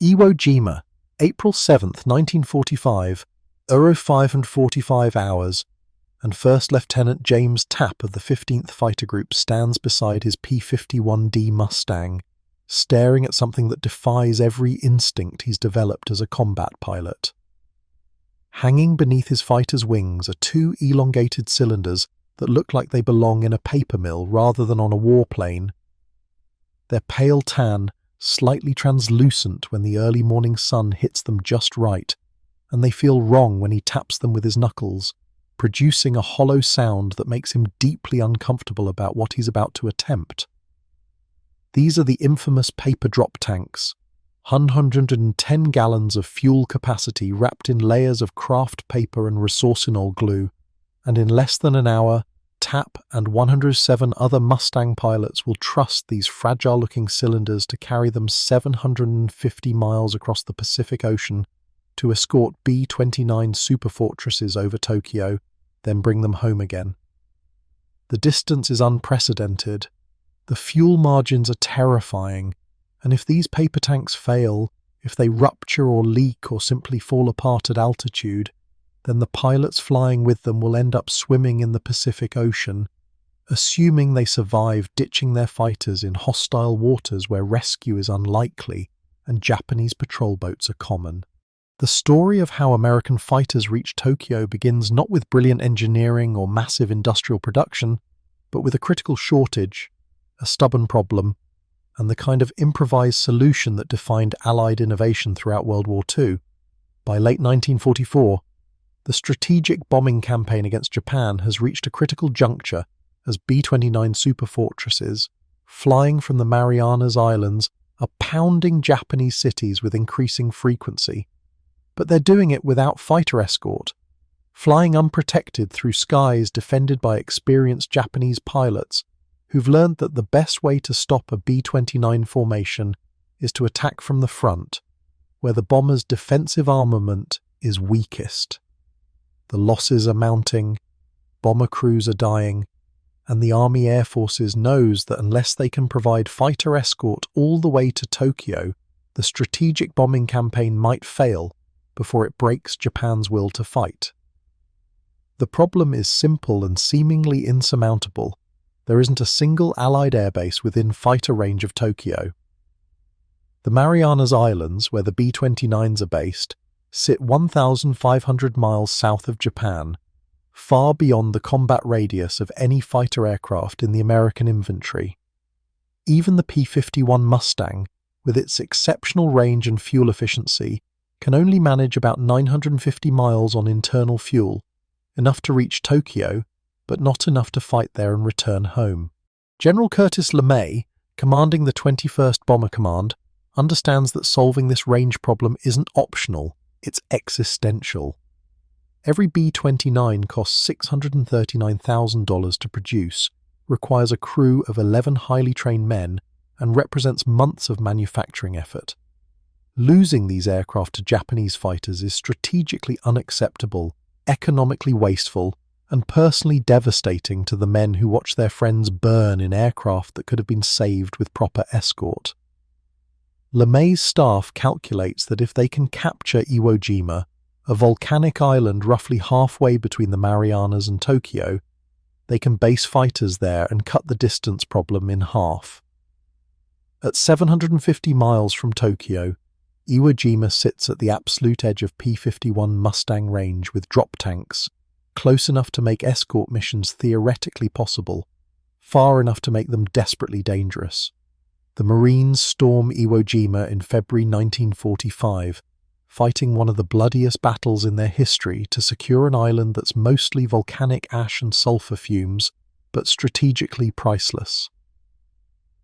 Iwo Jima, April 7th, 1945, 05:45 hours, and First Lieutenant James Tapp of the 15th Fighter Group stands beside his P-51D Mustang, staring at something that defies every instinct he's developed as a combat pilot. Hanging beneath his fighter's wings are two elongated cylinders that look like they belong in a paper mill rather than on a warplane. They're pale tan, slightly translucent when the early morning sun hits them just right, and they feel wrong when he taps them with his knuckles, producing a hollow sound that makes him deeply uncomfortable about what he's about to attempt. These are the infamous paper drop tanks, 110 gallons of fuel capacity wrapped in layers of craft paper and resorcinol glue, and in less than an hour, Tapp and 107 other Mustang pilots will trust these fragile-looking cylinders to carry them 750 miles across the Pacific Ocean to escort B-29 superfortresses over Tokyo, then bring them home again. The distance is unprecedented, the fuel margins are terrifying, and if these paper tanks fail, if they rupture or leak or simply fall apart at altitude, then the pilots flying with them will end up swimming in the Pacific Ocean, assuming they survive ditching their fighters in hostile waters where rescue is unlikely and Japanese patrol boats are common. The story of how American fighters reached Tokyo begins not with brilliant engineering or massive industrial production, but with a critical shortage, a stubborn problem, and the kind of improvised solution that defined Allied innovation throughout World War II. By late 1944, the strategic bombing campaign against Japan has reached a critical juncture as B-29 superfortresses, flying from the Marianas Islands, are pounding Japanese cities with increasing frequency. But they're doing it without fighter escort, flying unprotected through skies defended by experienced Japanese pilots who've learned that the best way to stop a B-29 formation is to attack from the front, where the bomber's defensive armament is weakest. The losses are mounting, bomber crews are dying, and the Army Air Forces knows that unless they can provide fighter escort all the way to Tokyo, the strategic bombing campaign might fail before it breaks Japan's will to fight. The problem is simple and seemingly insurmountable. There isn't a single Allied airbase within fighter range of Tokyo. The Marianas Islands, where the B-29s are based, sit 1,500 miles south of Japan, far beyond the combat radius of any fighter aircraft in the American inventory. Even the P-51 Mustang, with its exceptional range and fuel efficiency, can only manage about 950 miles on internal fuel, enough to reach Tokyo, but not enough to fight there and return home. General Curtis LeMay, commanding the 21st Bomber Command, understands that solving this range problem isn't optional, it's existential. Every B-29 costs $639,000 to produce, requires a crew of 11 highly trained men, and represents months of manufacturing effort. Losing these aircraft to Japanese fighters is strategically unacceptable, economically wasteful, and personally devastating to the men who watch their friends burn in aircraft that could have been saved with proper escort. LeMay's staff calculates that if they can capture Iwo Jima, a volcanic island roughly halfway between the Marianas and Tokyo, they can base fighters there and cut the distance problem in half. At 750 miles from Tokyo, Iwo Jima sits at the absolute edge of P-51 Mustang range with drop tanks, close enough to make escort missions theoretically possible, far enough to make them desperately dangerous. The Marines storm Iwo Jima in February 1945, fighting one of the bloodiest battles in their history to secure an island that's mostly volcanic ash and sulfur fumes, but strategically priceless.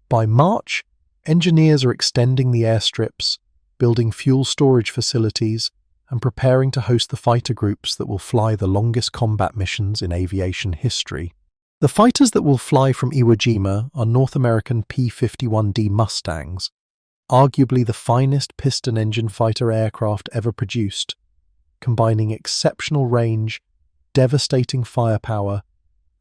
By March, engineers are extending the airstrips, building fuel storage facilities, and preparing to host the fighter groups that will fly the longest combat missions in aviation history. The fighters that will fly from Iwo Jima are North American P-51D Mustangs, arguably the finest piston-engine fighter aircraft ever produced, combining exceptional range, devastating firepower,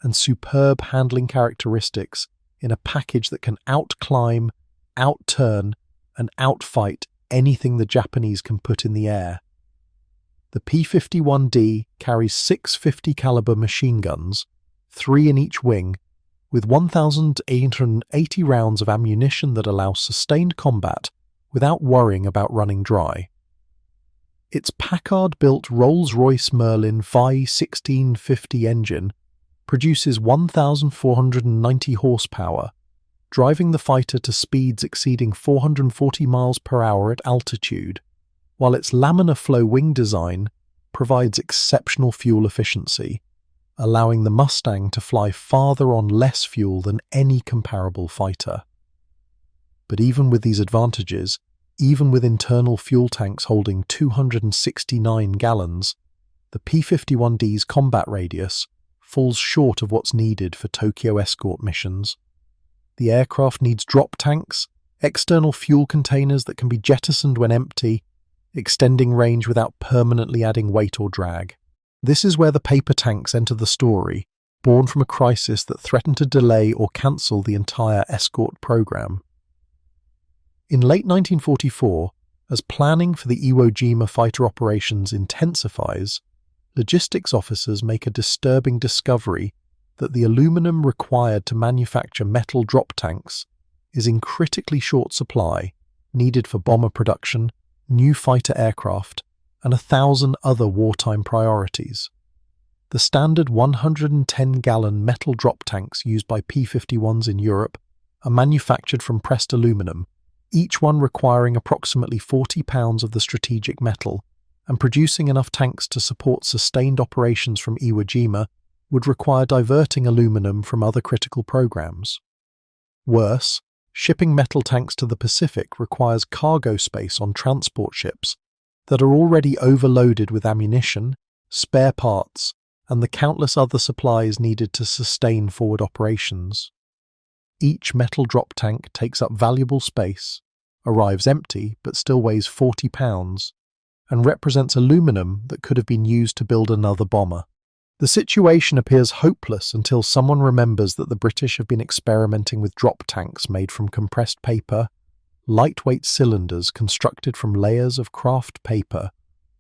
and superb handling characteristics in a package that can outclimb, outturn, and outfight anything the Japanese can put in the air. The P-51D carries 650 caliber machine guns, 3 in each wing, with 1,880 rounds of ammunition that allow sustained combat without worrying about running dry. Its Packard-built Rolls-Royce Merlin VI 1650 engine produces 1,490 horsepower, driving the fighter to speeds exceeding 440 miles per hour at altitude, while its laminar flow wing design provides exceptional fuel efficiency, allowing the Mustang to fly farther on less fuel than any comparable fighter. But even with these advantages, even with internal fuel tanks holding 269 gallons, the P-51D's combat radius falls short of what's needed for Tokyo escort missions. The aircraft needs drop tanks, external fuel containers that can be jettisoned when empty, extending range without permanently adding weight or drag. This is where the paper tanks enter the story, born from a crisis that threatened to delay or cancel the entire escort program. In late 1944, as planning for the Iwo Jima fighter operations intensifies, logistics officers make a disturbing discovery that the aluminum required to manufacture metal drop tanks is in critically short supply, needed for bomber production, new fighter aircraft, and 1,000 other wartime priorities. The standard 110-gallon metal drop tanks used by P-51s in Europe are manufactured from pressed aluminum, each one requiring approximately 40 pounds of the strategic metal, and producing enough tanks to support sustained operations from Iwo Jima would require diverting aluminum from other critical programs. Worse, shipping metal tanks to the Pacific requires cargo space on transport ships that are already overloaded with ammunition, spare parts, and the countless other supplies needed to sustain forward operations. Each metal drop tank takes up valuable space, arrives empty but still weighs 40 pounds, and represents aluminum that could have been used to build another bomber. The situation appears hopeless until someone remembers that the British have been experimenting with drop tanks made from compressed paper, lightweight cylinders constructed from layers of craft paper,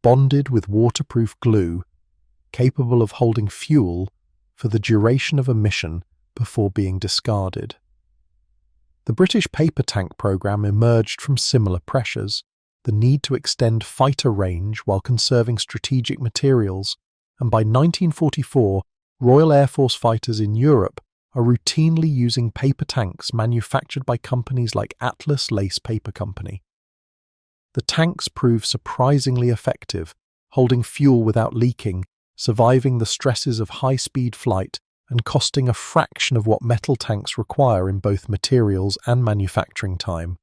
bonded with waterproof glue, capable of holding fuel for the duration of a mission before being discarded. The British paper tank program emerged from similar pressures, the need to extend fighter range while conserving strategic materials, and by 1944, Royal Air Force fighters in Europe are routinely using paper tanks manufactured by companies like Atlas Lace Paper Company. The tanks prove surprisingly effective, holding fuel without leaking, surviving the stresses of high-speed flight, and costing a fraction of what metal tanks require in both materials and manufacturing time.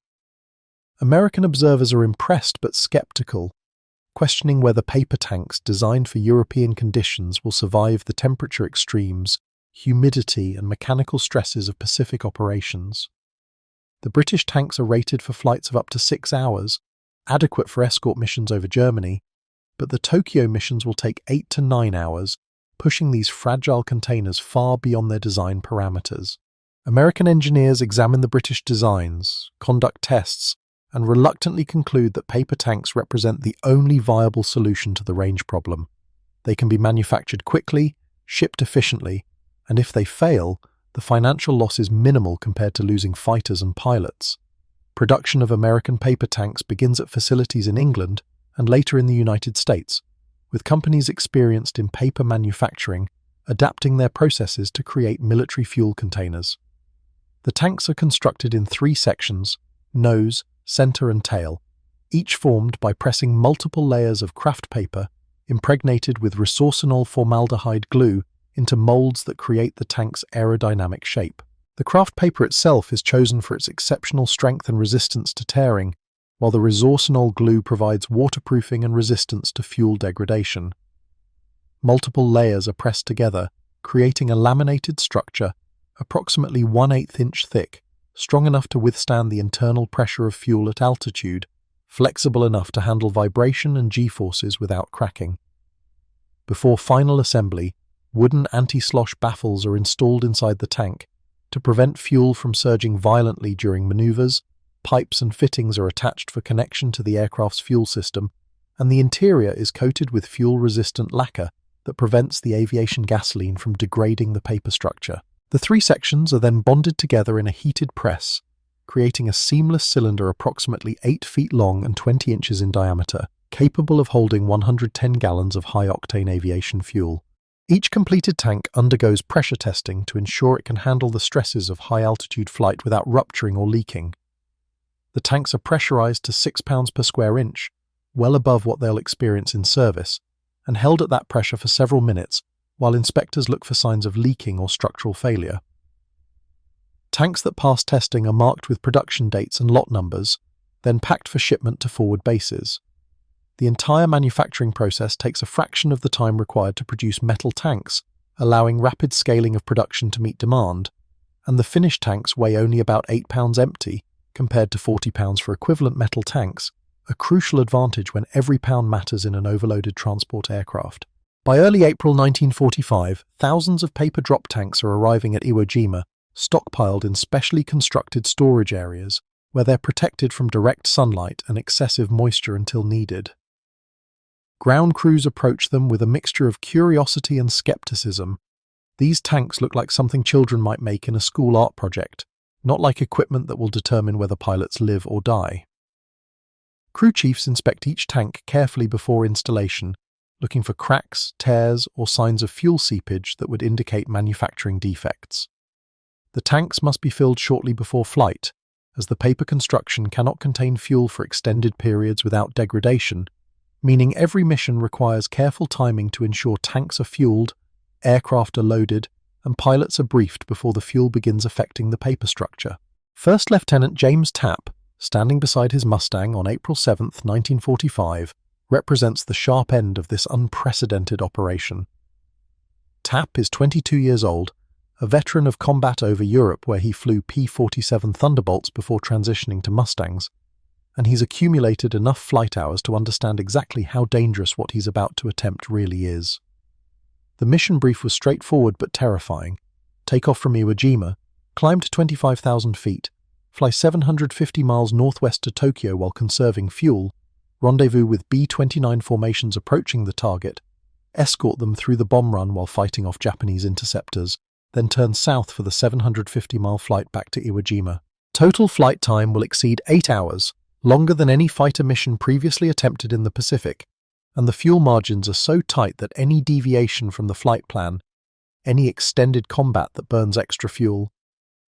American observers are impressed but skeptical, questioning whether paper tanks designed for European conditions will survive the temperature extremes, humidity, and mechanical stresses of Pacific operations. The British tanks are rated for flights of up to 6 hours, adequate for escort missions over Germany, but the Tokyo missions will take 8 to 9 hours, pushing these fragile containers far beyond their design parameters. American engineers examine the British designs, conduct tests, and reluctantly conclude that paper tanks represent the only viable solution to the range problem. They can be manufactured quickly, shipped efficiently, and if they fail, the financial loss is minimal compared to losing fighters and pilots. Production of American paper tanks begins at facilities in England and later in the United States, with companies experienced in paper manufacturing adapting their processes to create military fuel containers. The tanks are constructed in 3 sections: nose, center, and tail, each formed by pressing multiple layers of craft paper impregnated with resorcinol formaldehyde glue into molds that create the tank's aerodynamic shape. The craft paper itself is chosen for its exceptional strength and resistance to tearing, while the resorcinol glue provides waterproofing and resistance to fuel degradation. Multiple layers are pressed together, creating a laminated structure approximately 1/8 inch thick, strong enough to withstand the internal pressure of fuel at altitude, flexible enough to handle vibration and G-forces without cracking. Before final assembly, wooden anti-slosh baffles are installed inside the tank to prevent fuel from surging violently during maneuvers, pipes and fittings are attached for connection to the aircraft's fuel system, and the interior is coated with fuel-resistant lacquer that prevents the aviation gasoline from degrading the paper structure. The three sections are then bonded together in a heated press, creating a seamless cylinder approximately 8 feet long and 20 inches in diameter, capable of holding 110 gallons of high-octane aviation fuel. Each completed tank undergoes pressure testing to ensure it can handle the stresses of high-altitude flight without rupturing or leaking. The tanks are pressurized to 6 pounds per square inch, well above what they'll experience in service, and held at that pressure for several minutes while inspectors look for signs of leaking or structural failure. Tanks that pass testing are marked with production dates and lot numbers, then packed for shipment to forward bases. The entire manufacturing process takes a fraction of the time required to produce metal tanks, allowing rapid scaling of production to meet demand, and the finished tanks weigh only about 8 pounds empty, compared to 40 pounds for equivalent metal tanks, a crucial advantage when every pound matters in an overloaded transport aircraft. By early April 1945, thousands of paper drop tanks are arriving at Iwo Jima, stockpiled in specially constructed storage areas, where they're protected from direct sunlight and excessive moisture until needed. Ground crews approach them with a mixture of curiosity and skepticism. These tanks look like something children might make in a school art project, not like equipment that will determine whether pilots live or die. Crew chiefs inspect each tank carefully before installation, looking for cracks, tears, or signs of fuel seepage that would indicate manufacturing defects. The tanks must be filled shortly before flight, as the paper construction cannot contain fuel for extended periods without degradation, meaning every mission requires careful timing to ensure tanks are fueled, aircraft are loaded, and pilots are briefed before the fuel begins affecting the paper structure. First Lieutenant James Tapp, standing beside his Mustang on April 7, 1945, represents the sharp end of this unprecedented operation. Tapp is 22 years old, a veteran of combat over Europe where he flew P-47 Thunderbolts before transitioning to Mustangs, and he's accumulated enough flight hours to understand exactly how dangerous what he's about to attempt really is. The mission brief was straightforward but terrifying. Take off from Iwo Jima, climb to 25,000 feet, fly 750 miles northwest to Tokyo while conserving fuel, rendezvous with B-29 formations approaching the target, escort them through the bomb run while fighting off Japanese interceptors, then turn south for the 750-mile flight back to Iwo Jima. Total flight time will exceed 8 hours, longer than any fighter mission previously attempted in the Pacific, and the fuel margins are so tight that any deviation from the flight plan, any extended combat that burns extra fuel,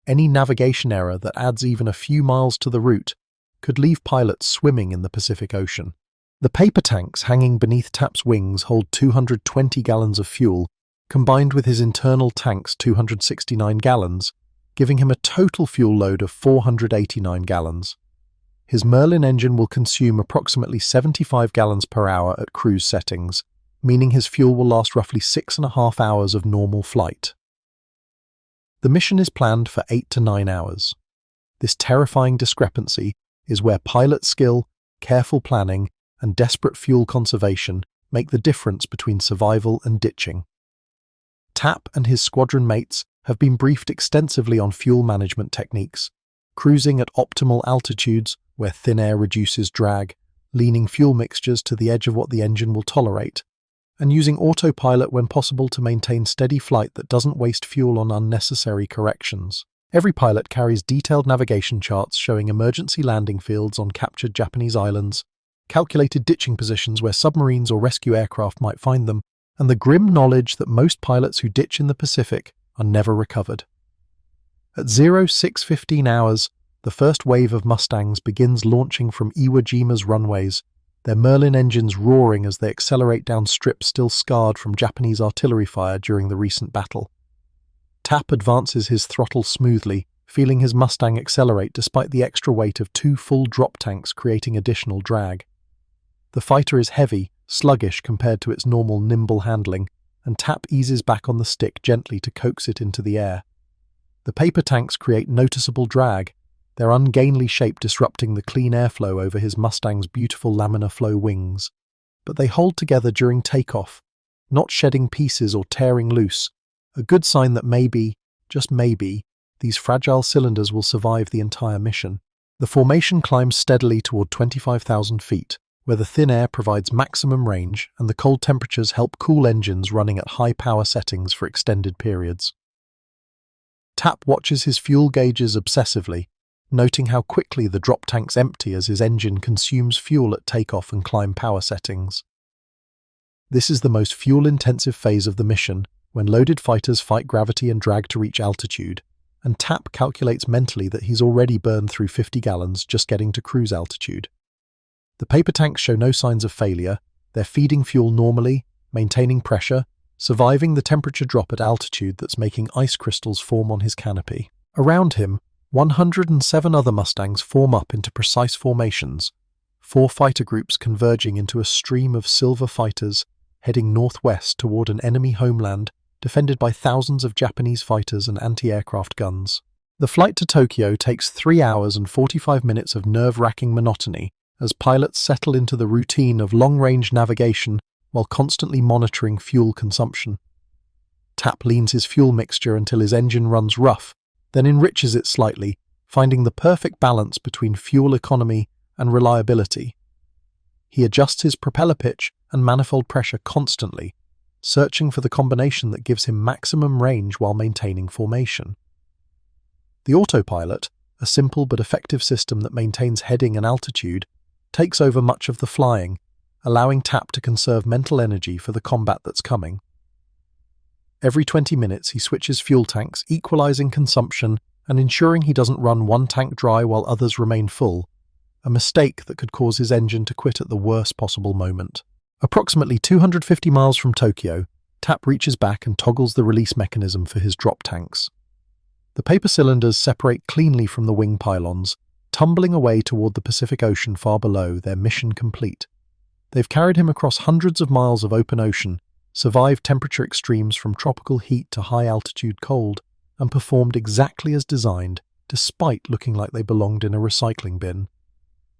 any navigation error that adds even a few miles to the route, could leave pilots swimming in the Pacific Ocean. The paper tanks hanging beneath Tapp's wings hold 220 gallons of fuel, combined with his internal tank's 269 gallons, giving him a total fuel load of 489 gallons. His Merlin engine will consume approximately 75 gallons per hour at cruise settings, meaning his fuel will last roughly 6.5 hours of normal flight. The mission is planned for 8 to 9 hours. This terrifying discrepancy is where pilot skill, careful planning, and desperate fuel conservation make the difference between survival and ditching. Tapp and his squadron mates have been briefed extensively on fuel management techniques, cruising at optimal altitudes where thin air reduces drag, leaning fuel mixtures to the edge of what the engine will tolerate, and using autopilot when possible to maintain steady flight that doesn't waste fuel on unnecessary corrections. Every pilot carries detailed navigation charts showing emergency landing fields on captured Japanese islands, calculated ditching positions where submarines or rescue aircraft might find them, and the grim knowledge that most pilots who ditch in the Pacific are never recovered. At 06:15 hours, the first wave of Mustangs begins launching from Iwo Jima's runways, their Merlin engines roaring as they accelerate down strips still scarred from Japanese artillery fire during the recent battle. Tapp advances his throttle smoothly, feeling his Mustang accelerate despite the extra weight of 2 full drop tanks creating additional drag. The fighter is heavy, sluggish compared to its normal nimble handling, and Tapp eases back on the stick gently to coax it into the air. The paper tanks create noticeable drag, their ungainly shape disrupting the clean airflow over his Mustang's beautiful laminar flow wings. But they hold together during takeoff, not shedding pieces or tearing loose, a good sign that maybe, just maybe, these fragile cylinders will survive the entire mission. The formation climbs steadily toward 25,000 feet, where the thin air provides maximum range and the cold temperatures help cool engines running at high power settings for extended periods. Tap watches his fuel gauges obsessively, noting how quickly the drop tanks empty as his engine consumes fuel at takeoff and climb power settings. This is the most fuel-intensive phase of the mission, when loaded fighters fight gravity and drag to reach altitude, and Tap calculates mentally that he's already burned through 50 gallons just getting to cruise altitude. The paper tanks show no signs of failure. They're feeding fuel normally, maintaining pressure, surviving the temperature drop at altitude that's making ice crystals form on his canopy. Around him, 107 other Mustangs form up into precise formations, 4 fighter groups converging into a stream of silver fighters heading northwest toward an enemy homeland defended by thousands of Japanese fighters and anti-aircraft guns. The flight to Tokyo takes 3 hours and 45 minutes of nerve-wracking monotony as pilots settle into the routine of long-range navigation while constantly monitoring fuel consumption. Tap leans his fuel mixture until his engine runs rough, then enriches it slightly, finding the perfect balance between fuel economy and reliability. He adjusts his propeller pitch and manifold pressure constantly, searching for the combination that gives him maximum range while maintaining formation. The autopilot, a simple but effective system that maintains heading and altitude, takes over much of the flying, allowing Tap to conserve mental energy for the combat that's coming. Every 20 minutes he switches fuel tanks, equalizing consumption and ensuring he doesn't run one tank dry while others remain full, a mistake that could cause his engine to quit at the worst possible moment. Approximately 250 miles from Tokyo, Tap reaches back and toggles the release mechanism for his drop tanks. The paper cylinders separate cleanly from the wing pylons, tumbling away toward the Pacific Ocean far below, their mission complete. They've carried him across hundreds of miles of open ocean, survived temperature extremes from tropical heat to high-altitude cold, and performed exactly as designed, despite looking like they belonged in a recycling bin.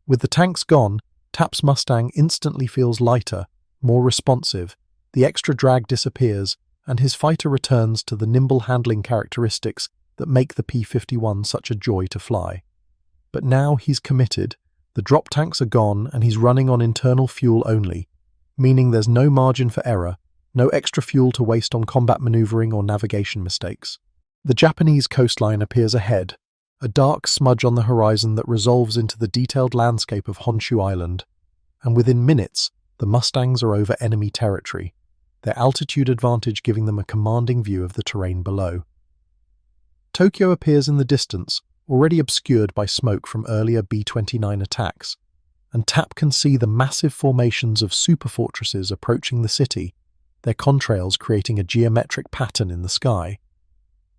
With the tanks gone, Tap's Mustang instantly feels lighter, more responsive, the extra drag disappears, and his fighter returns to the nimble handling characteristics that make the P-51 such a joy to fly. But now he's committed, the drop tanks are gone and he's running on internal fuel only, meaning there's no margin for error, no extra fuel to waste on combat maneuvering or navigation mistakes. The Japanese coastline appears ahead, a dark smudge on the horizon that resolves into the detailed landscape of Honshu Island, and within minutes, the Mustangs are over enemy territory, their altitude advantage giving them a commanding view of the terrain below. Tokyo appears in the distance, already obscured by smoke from earlier B-29 attacks, and Tap can see the massive formations of superfortresses approaching the city, their contrails creating a geometric pattern in the sky.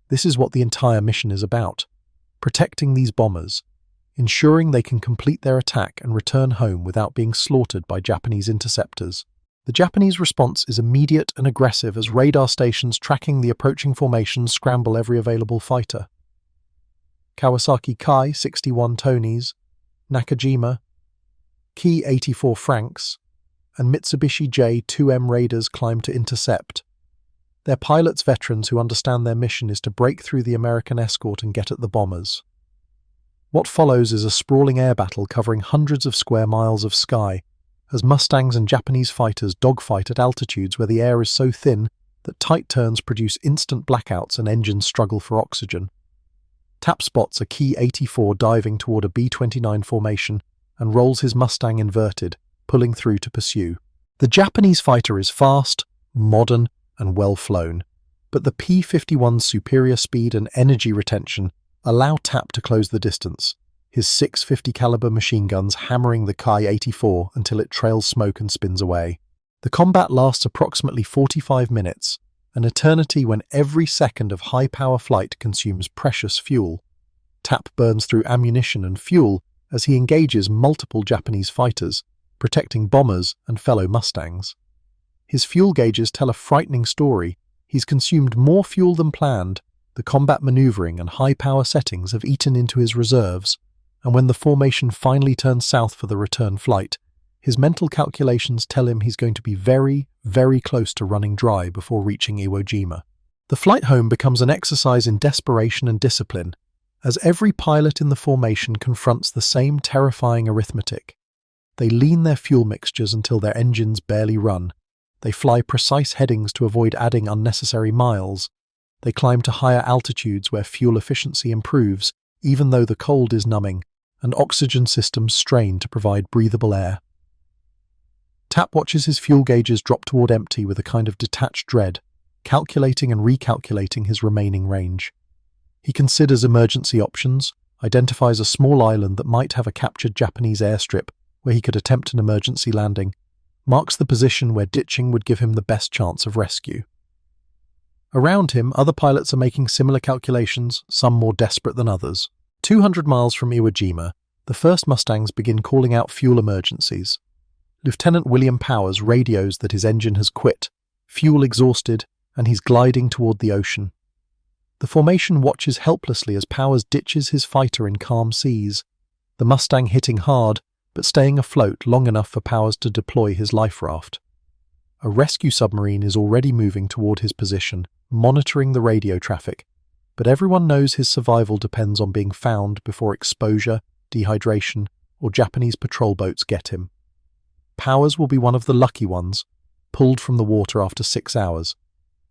This is what the entire mission is about, protecting these bombers, ensuring they can complete their attack and return home without being slaughtered by Japanese interceptors. The Japanese response is immediate and aggressive as radar stations tracking the approaching formations scramble every available fighter. Kawasaki Ki-61 Tonys, Nakajima, Ki-84 Franks, and Mitsubishi J-2M Raiders climb to intercept. They're pilots veterans who understand their mission is to break through the American escort and get at the bombers. What follows is a sprawling air battle covering hundreds of square miles of sky, as Mustangs and Japanese fighters dogfight at altitudes where the air is so thin that tight turns produce instant blackouts and engines struggle for oxygen. Tap spots a Ki-84 diving toward a B-29 formation and rolls his Mustang inverted, pulling through to pursue. The Japanese fighter is fast, modern, and well flown, but the P-51's superior speed and energy retention allow Tap to close the distance, his 650 caliber machine guns hammering the Ki-84 until it trails smoke and spins away. The combat lasts approximately 45 minutes, an eternity when every second of high-power flight consumes precious fuel. Tap burns through ammunition and fuel as he engages multiple Japanese fighters, protecting bombers and fellow Mustangs. His fuel gauges tell a frightening story. He's consumed more fuel than planned, the combat maneuvering and high-power settings have eaten into his reserves, and when the formation finally turns south for the return flight, his mental calculations tell him he's going to be very, very close to running dry before reaching Iwo Jima. The flight home becomes an exercise in desperation and discipline, as every pilot in the formation confronts the same terrifying arithmetic. They lean their fuel mixtures until their engines barely run. They fly precise headings to avoid adding unnecessary miles. They climb to higher altitudes where fuel efficiency improves, even though the cold is numbing, and oxygen systems strain to provide breathable air. Tap watches his fuel gauges drop toward empty with a kind of detached dread, calculating and recalculating his remaining range. He considers emergency options, identifies a small island that might have a captured Japanese airstrip where he could attempt an emergency landing, marks the position where ditching would give him the best chance of rescue. Around him, other pilots are making similar calculations, some more desperate than others. 200 miles from Iwo Jima, the first Mustangs begin calling out fuel emergencies. Lieutenant William Powers radios that his engine has quit, fuel exhausted, and he's gliding toward the ocean. The formation watches helplessly as Powers ditches his fighter in calm seas, the Mustang hitting hard, but staying afloat long enough for Powers to deploy his life raft. A rescue submarine is already moving toward his position, monitoring the radio traffic, but everyone knows his survival depends on being found before exposure, dehydration, or Japanese patrol boats get him. Powers will be one of the lucky ones, pulled from the water after 6 hours,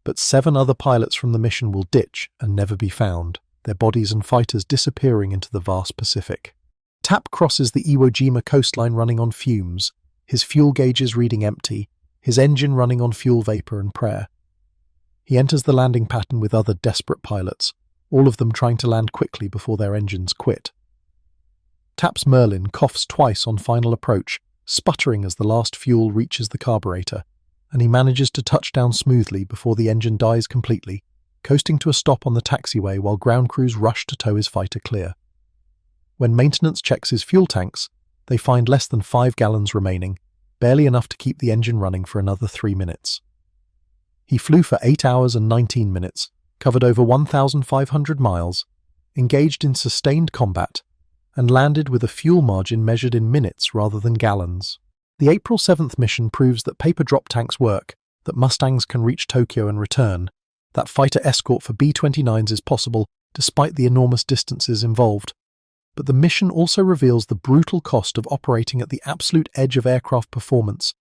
but 7 other pilots from the mission will ditch and never be found, their bodies and fighters disappearing into the vast Pacific. Tap crosses the Iwo Jima coastline running on fumes, his fuel gauges reading empty, his engine running on fuel vapor and prayer. He enters the landing pattern with other desperate pilots, all of them trying to land quickly before their engines quit. Tap's Merlin coughs twice on final approach, sputtering as the last fuel reaches the carburetor, and he manages to touch down smoothly before the engine dies completely, coasting to a stop on the taxiway while ground crews rush to tow his fighter clear. When maintenance checks his fuel tanks, they find less than 5 gallons remaining, barely enough to keep the engine running for another 3 minutes. He flew for 8 hours and 19 minutes, covered over 1,500 miles, engaged in sustained combat, and landed with a fuel margin measured in minutes rather than gallons. The April 7th mission proves that paper drop tanks work, that Mustangs can reach Tokyo and return, that fighter escort for B-29s is possible despite the enormous distances involved. But the mission also reveals the brutal cost of operating at the absolute edge of aircraft performance,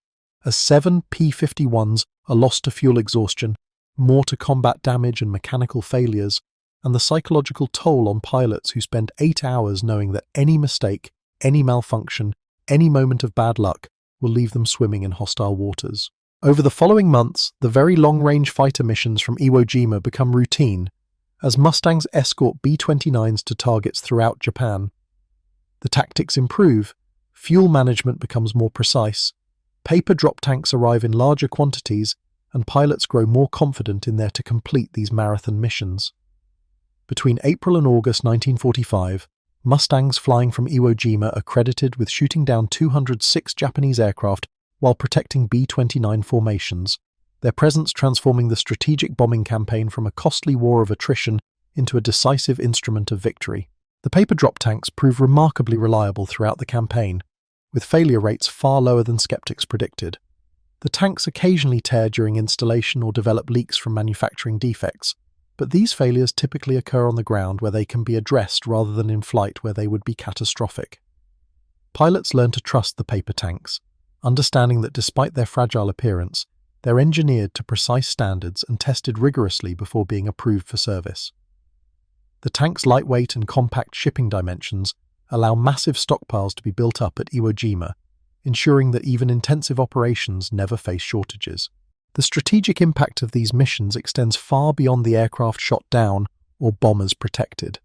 as 7 P-51s are lost to fuel exhaustion, more to combat damage and mechanical failures, and the psychological toll on pilots who spend 8 hours knowing that any mistake, any malfunction, any moment of bad luck will leave them swimming in hostile waters. Over the following months, the very long-range fighter missions from Iwo Jima become routine, as Mustangs escort B-29s to targets throughout Japan. The tactics improve, fuel management becomes more precise, paper drop tanks arrive in larger quantities, and pilots grow more confident in there to complete these marathon missions. Between April and August 1945, Mustangs flying from Iwo Jima are credited with shooting down 206 Japanese aircraft while protecting B-29 formations, their presence transforming the strategic bombing campaign from a costly war of attrition into a decisive instrument of victory. The paper drop tanks prove remarkably reliable throughout the campaign, with failure rates far lower than skeptics predicted. The tanks occasionally tear during installation or develop leaks from manufacturing defects, but these failures typically occur on the ground where they can be addressed rather than in flight where they would be catastrophic. Pilots learn to trust the paper tanks, understanding that despite their fragile appearance, they're engineered to precise standards and tested rigorously before being approved for service. The tank's lightweight and compact shipping dimensions allow massive stockpiles to be built up at Iwo Jima, ensuring that even intensive operations never face shortages. The strategic impact of these missions extends far beyond the aircraft shot down or bombers protected.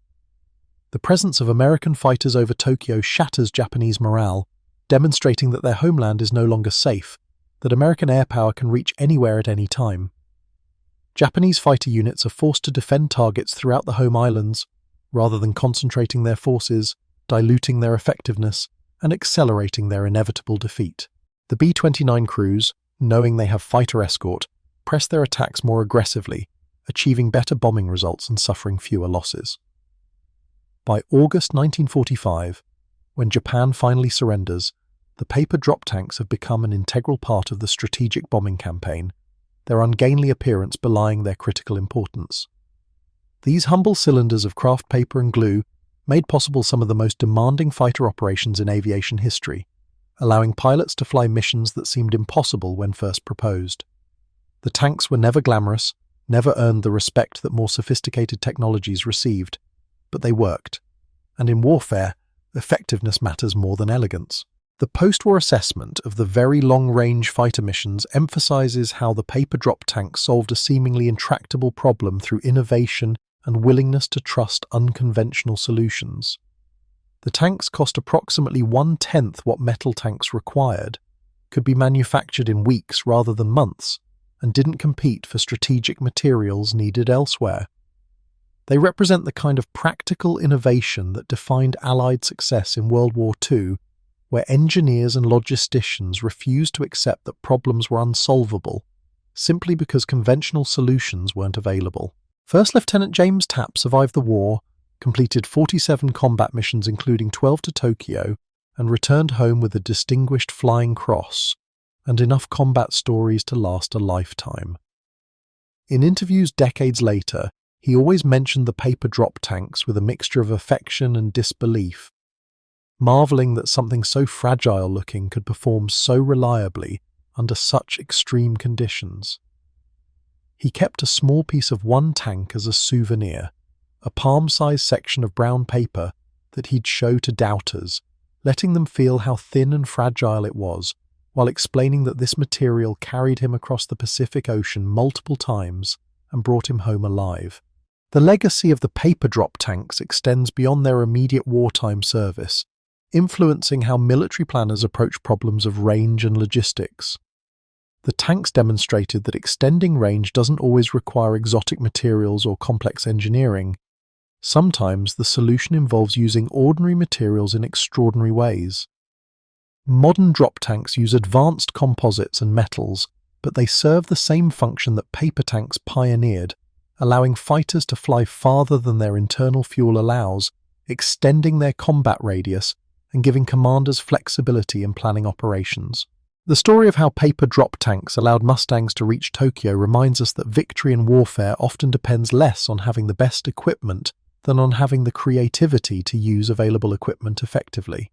The presence of American fighters over Tokyo shatters Japanese morale, demonstrating that their homeland is no longer safe, that American air power can reach anywhere at any time. Japanese fighter units are forced to defend targets throughout the home islands, rather than concentrating their forces, diluting their effectiveness, and accelerating their inevitable defeat. The B-29 crews, knowing they have fighter escort, press their attacks more aggressively, achieving better bombing results and suffering fewer losses. By August 1945, when Japan finally surrenders, the paper drop tanks have become an integral part of the strategic bombing campaign, their ungainly appearance belying their critical importance. These humble cylinders of craft paper and glue made possible some of the most demanding fighter operations in aviation history, allowing pilots to fly missions that seemed impossible when first proposed. The tanks were never glamorous, never earned the respect that more sophisticated technologies received, but they worked. And in warfare, effectiveness matters more than elegance. The post-war assessment of the very long-range fighter missions emphasizes how the paper-drop tank solved a seemingly intractable problem through innovation and willingness to trust unconventional solutions. The tanks cost approximately 1/10 what metal tanks required, could be manufactured in weeks rather than months, and didn't compete for strategic materials needed elsewhere. They represent the kind of practical innovation that defined Allied success in World War II, where engineers and logisticians refused to accept that problems were unsolvable, simply because conventional solutions weren't available. First Lieutenant James Tapp survived the war, completed 47 combat missions including 12 to Tokyo, and returned home with a Distinguished Flying Cross, and enough combat stories to last a lifetime. In interviews decades later, he always mentioned the paper drop tanks with a mixture of affection and disbelief, marveling that something so fragile-looking could perform so reliably under such extreme conditions. He kept a small piece of one tank as a souvenir, a palm-sized section of brown paper that he'd show to doubters, letting them feel how thin and fragile it was, while explaining that this material carried him across the Pacific Ocean multiple times and brought him home alive. The legacy of the paper drop tanks extends beyond their immediate wartime service, influencing how military planners approach problems of range and logistics. The tanks demonstrated that extending range doesn't always require exotic materials or complex engineering. Sometimes the solution involves using ordinary materials in extraordinary ways. Modern drop tanks use advanced composites and metals, but they serve the same function that paper tanks pioneered, allowing fighters to fly farther than their internal fuel allows, extending their combat radius and giving commanders flexibility in planning operations. The story of how paper drop tanks allowed Mustangs to reach Tokyo reminds us that victory in warfare often depends less on having the best equipment than on having the creativity to use available equipment effectively.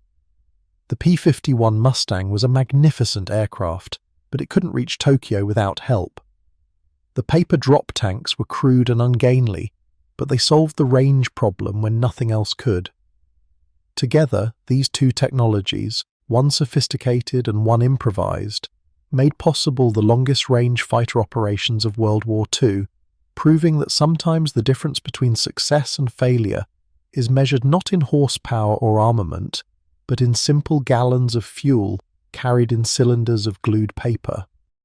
The P-51 Mustang was a magnificent aircraft, but it couldn't reach Tokyo without help. The paper drop tanks were crude and ungainly, but they solved the range problem when nothing else could. Together, these two technologies, one sophisticated and one improvised, made possible the longest-range fighter operations of World War II, proving that sometimes the difference between success and failure is measured not in horsepower or armament, but in simple gallons of fuel carried in cylinders of glued paper.